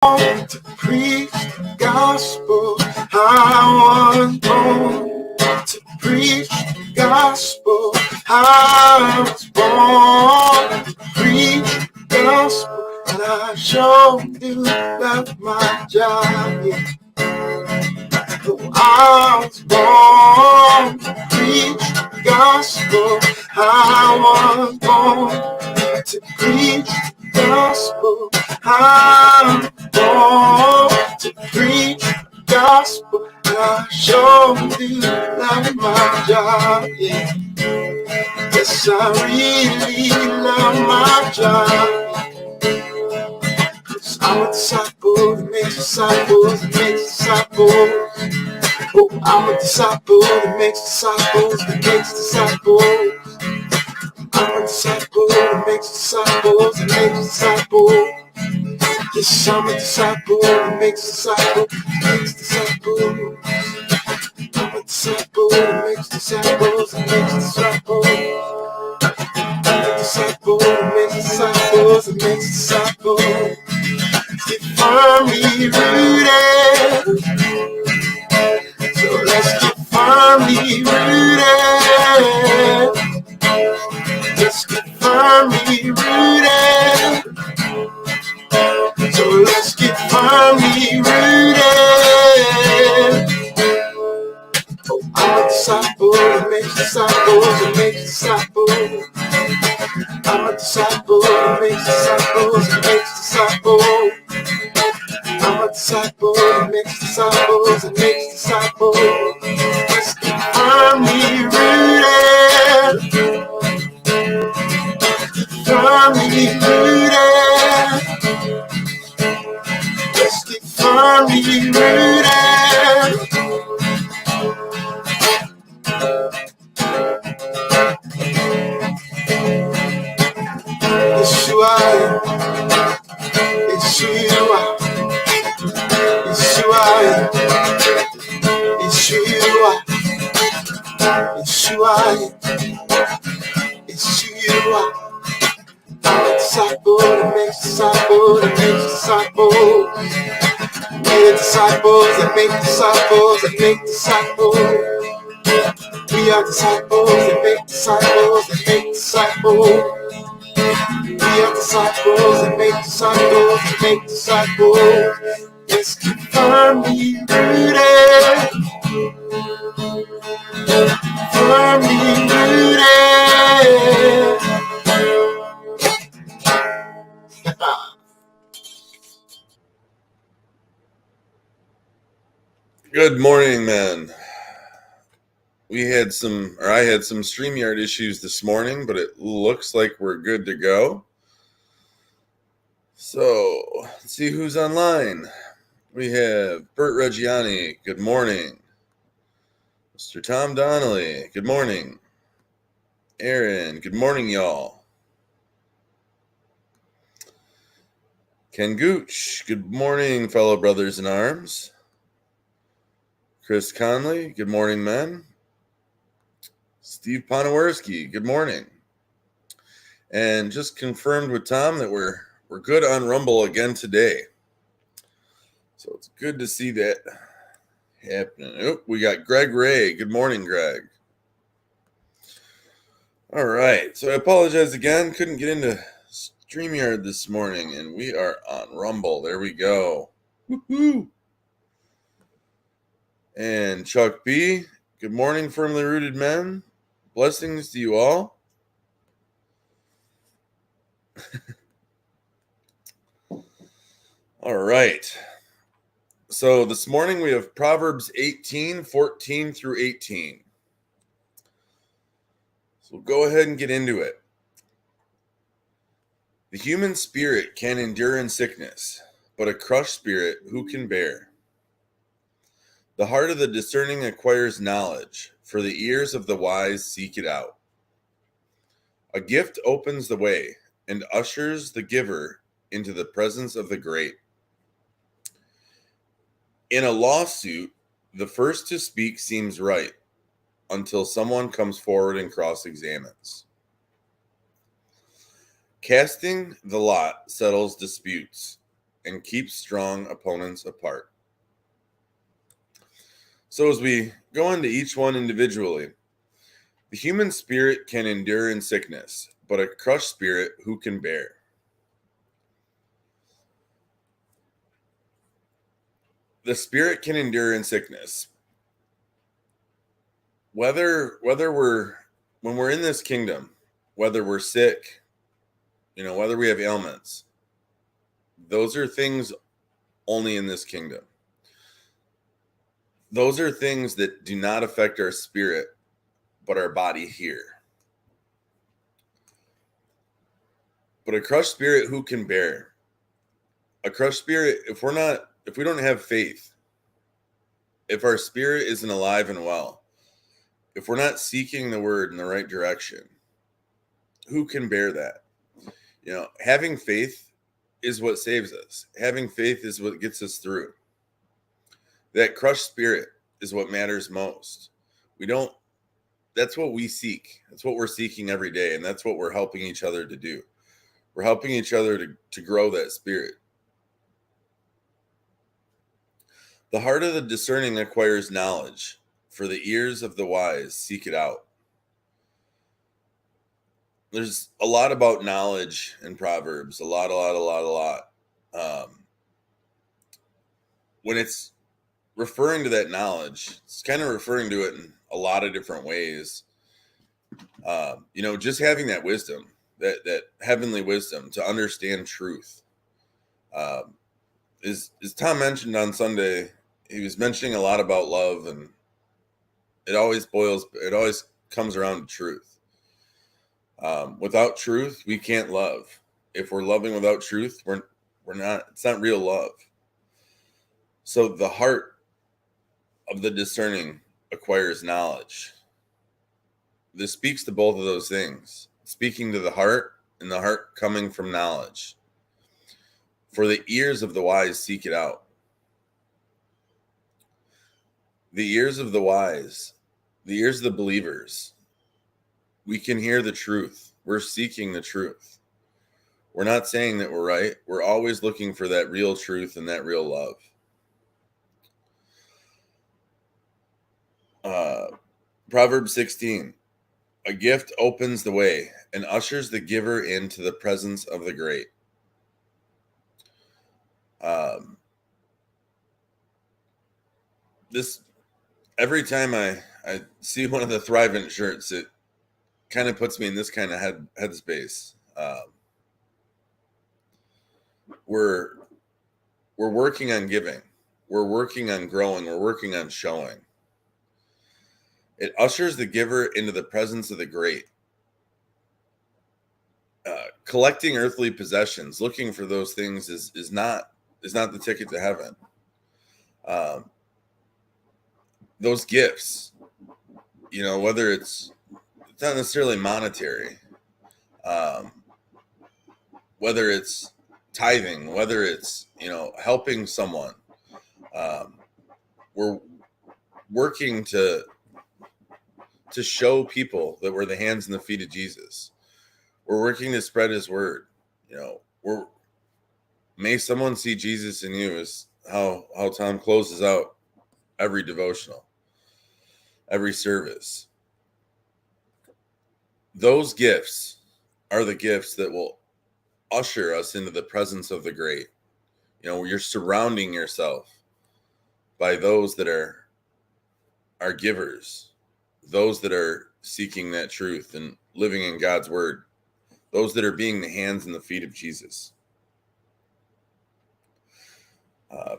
to preach the gospel. I was born to preach the gospel. I was born to preach the gospel, and I sure do love my job. Yeah. I was born to preach the gospel. I was born to preach the gospel. I'm born to preach the gospel, and I sure do love my job. Yeah. Yes, I really love my job. I'm a disciple that makes disciples that makes disciples. Oh, I'm a disciple that makes disciples that makes disciples. I'm a disciple that makes disciples that makes disciples. Yes, I'm a disciple that makes disciples that makes disciples. I'm a disciple that makes disciples that makes disciples. I'm a disciple that makes disciples that makes disciples. Get firmly rooted. So let's get firmly rooted. Let's get firmly rooted. So let's get firmly rooted. Oh, I'm a disciple that makes disciples that makes disciples. I'm a disciple that makes disciples that makes disciples. I'm a disciple that makes disciples that makes disciples. Let's get firmly rooted. Firmly rooted. Let's get firmly rooted. Yeshua, Yeshua, Yeshua, Yeshua, Yeshua, Yeshua. I'm a disciple that makes disciples that makes disciples. We're disciples that make disciples that make disciples. We are disciples that make disciples that make disciples. We are disciples that make disciples that make disciples. Let's get firmly rooted. Firmly rooted. Good morning, man. I had some StreamYard issues this morning, but it looks like we're good to go. So, let's see who's online. We have Bert Reggiani. Good morning. Mr. Tom Donnelly. Good morning. Aaron. Good morning, y'all. Ken Gooch. Good morning, fellow brothers in arms. Chris Conley. Good morning, men. Steve Ponowerski, good morning. And just confirmed with Tom that we're good on Rumble again today. So it's good to see that happening. Oh, we got Greg Ray. Good morning, Greg. All right. So I apologize again. Couldn't get into StreamYard this morning, and we are on Rumble. There we go. Woohoo! And Chuck B. Good morning, firmly rooted men. Blessings to you all. All right. So this morning we have Proverbs 18, 14 through 18. So we'll go ahead and get into it. The human spirit can endure in sickness, but a crushed spirit who can bear? The heart of the discerning acquires knowledge, for the ears of the wise seek it out. A gift opens the way and ushers the giver into the presence of the great. In a lawsuit, the first to speak seems right until someone comes forward and cross-examines. Casting the lot settles disputes, and keeps strong opponents apart. So as we go into each one individually, the human spirit can endure in sickness, but a crushed spirit who can bear? The spirit can endure in sickness. Whether we're when we're in this kingdom, whether we're sick, whether we have ailments, those are things only in this kingdom. Those are things that do not affect our spirit, but our body here. But a crushed spirit who can bear? A crushed spirit, if we don't have faith, if our spirit isn't alive and well, if we're not seeking the word in the right direction, who can bear that? Having faith is what saves us. Having faith is what gets us through. That crushed spirit is what matters most. That's what we seek. That's what we're seeking every day. And that's what we're helping each other to do. We're helping each other to grow that spirit. The heart of the discerning acquires knowledge, for the ears of the wise seek it out. There's a lot about knowledge in Proverbs. A lot. When it's referring to that knowledge, it's kind of referring to it in a lot of different ways. Just having that wisdom, that heavenly wisdom to understand truth. As Tom mentioned on Sunday, he was mentioning a lot about love, and it always comes around to truth. Without truth, we can't love. If we're loving without truth, we're not. It's not real love. So the heart of the discerning acquires knowledge. This speaks to both of those things. Speaking to the heart, and the heart coming from knowledge. For the ears of the wise seek it out. The ears of the wise, the ears of the believers, we can hear the truth. We're seeking the truth. We're not saying that we're right. We're always looking for that real truth and that real love. Proverbs 16. A gift opens the way and ushers the giver into the presence of the great. This every time I see one of the Thrivent shirts, it kind of puts me in this kind of headspace. We're working on giving. We're working on growing. We're working on showing. It ushers the giver into the presence of the great. Collecting earthly possessions, looking for those things is not the ticket to heaven. Those gifts, whether it's not necessarily monetary, whether it's tithing, whether it's helping someone, we're working to show people that we're the hands and the feet of Jesus. We're working to spread his word. May someone see Jesus in you is how Tom closes out every devotional, every service. Those gifts are the gifts that will usher us into the presence of the great. You're surrounding yourself by those that are givers, those that are seeking that truth and living in God's word, those that are being the hands and the feet of Jesus.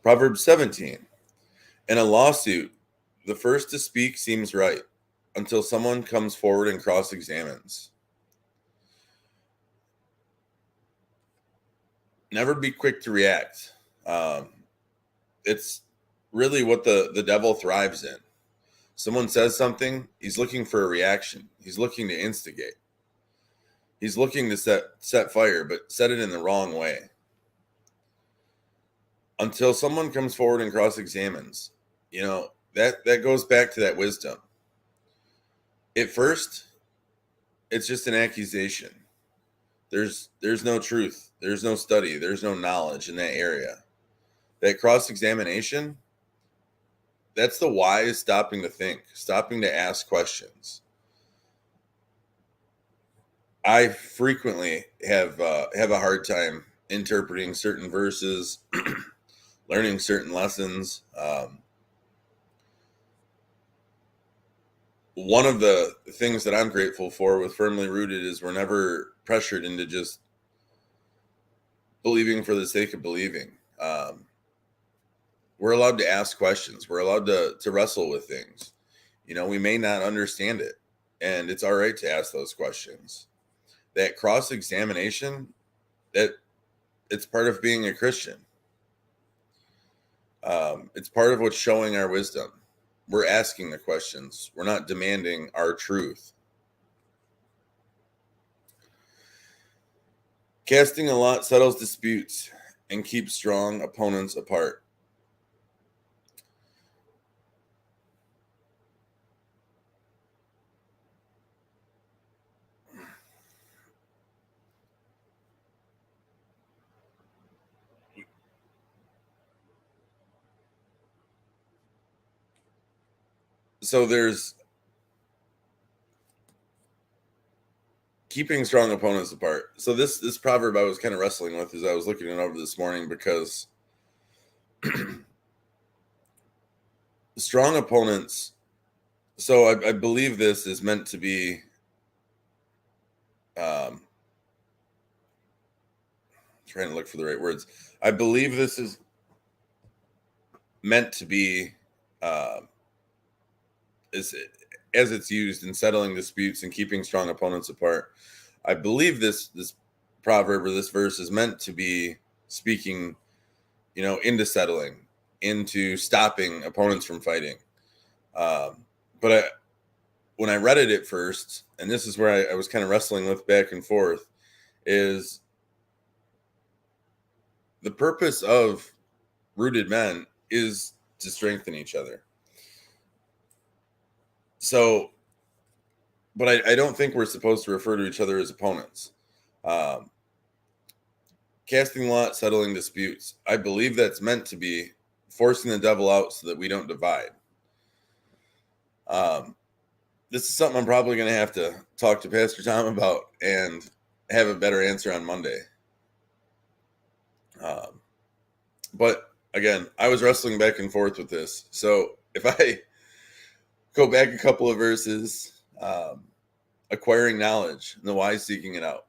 Proverbs 17. In a lawsuit, the first to speak seems right until someone comes forward and cross-examines. Never be quick to react. It's really what the devil thrives in. Someone says something, he's looking for a reaction. He's looking to instigate. He's looking to set fire, but set it in the wrong way. Until someone comes forward and cross-examines, that goes back to that wisdom. At first, it's just an accusation. There's no truth. There's no study. There's no knowledge in that area. That cross-examination, that's the wise stopping to think, stopping to ask questions. I frequently have a hard time interpreting certain verses, learning certain lessons. One of the things that I'm grateful for with Firmly Rooted is we're never pressured into just believing for the sake of believing. We're allowed to ask questions. We're allowed to wrestle with things. We may not understand it, and it's all right to ask those questions. That cross-examination, it's part of being a Christian. It's part of what's showing our wisdom. We're asking the questions. We're not demanding our truth. Casting a lot settles disputes and keeps strong opponents apart. So there's keeping strong opponents apart. So this proverb I was kind of wrestling with as I was looking it over this morning, because strong opponents. So I believe this is meant to be. Trying to look for the right words. I believe this is meant to be as it's used in settling disputes and keeping strong opponents apart. I believe this proverb or this verse is meant to be speaking, into settling, into stopping opponents from fighting. But when I read it at first, and this is where I was kind of wrestling with back and forth, is the purpose of rooted men is to strengthen each other. So, but I don't think we're supposed to refer to each other as opponents. Casting lot, settling disputes. I believe that's meant to be forcing the devil out so that we don't divide. This is something I'm probably going to have to talk to Pastor Tom about and have a better answer on Monday. But again, I was wrestling back and forth with this. So if I go back a couple of verses, acquiring knowledge and the wise seeking it out.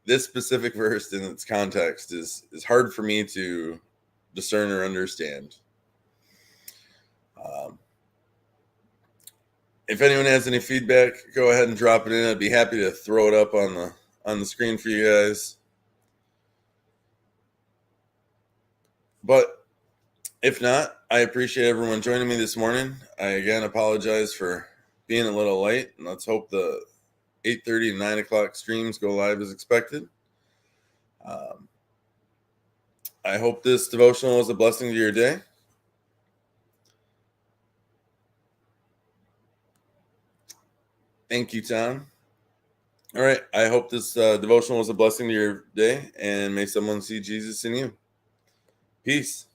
This specific verse in its context is hard for me to discern or understand. If anyone has any feedback, go ahead and drop it in. I'd be happy to throw it up on the screen for you guys. But if not, I appreciate everyone joining me this morning. I again apologize for being a little late, and let's hope the 8:30 and 9 o'clock streams go live as expected. I hope this devotional was a blessing to your day. Thank you, Tom. All right. I hope this devotional was a blessing to your day, and may someone see Jesus in you. Peace.